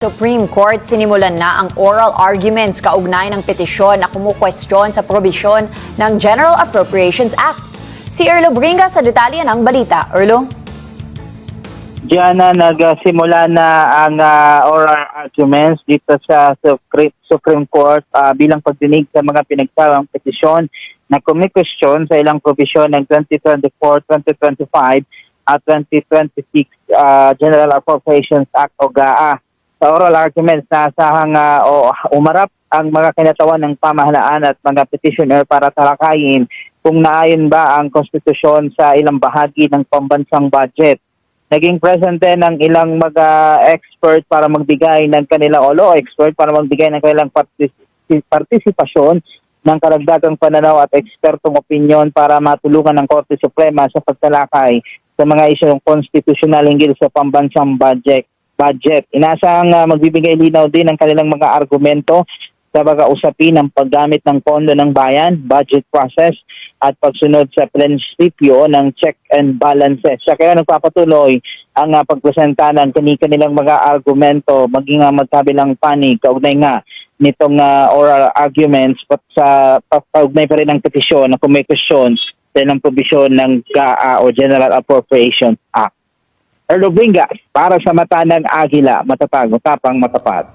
Supreme Court sinimulan na ang oral arguments kaugnay ng petisyon na kumukwestiyon sa probisyon ng General Appropriations Act. Si Erlo Bringa sa detalye ng balita. Erlo? Diyan na nagsimula na ang oral arguments dito sa Supreme Court bilang pagdinig sa mga pinagsawang petisyon na kumikwestiyon sa ilang probisyon ng 2024, 2025 at 2026 General Appropriations Act o GAA. Sa oral arguments, naasahang umarap ang mga kinatawan ng pamahalaan at mga petitioner para talakayin kung naayon ba ang konstitusyon sa ilang bahagi ng pambansang budget. Naging present din ang ilang mga expert para magbigay ng kanilang law expert para magbigay ng kanilang partisipasyon ng karagdagang pananaw at ekspertong opinyon para matulungan ng Korte Suprema sa pagtalakay sa mga isyong konstitusyonal hinggil sa pambansang budget. Inaasahang magbibigay linaw din ng kanilang mga argumento sa mga usapin ng paggamit ng pondo ng bayan, budget process, at pagsunod sa prinsipyo ng check and balances. Sa kaya nagpapatuloy ang pagpresenta ng kanilang mga argumento maging magkabilang panig kaugnay nga nitong oral arguments sa kaugnay pa rin ng petisyon na kumikwestiyon sa ilang probisyon ng GAA o General Appropriations Act. Erlo Bringa, para sa mata ng Agila, matatag, matapang, matapat.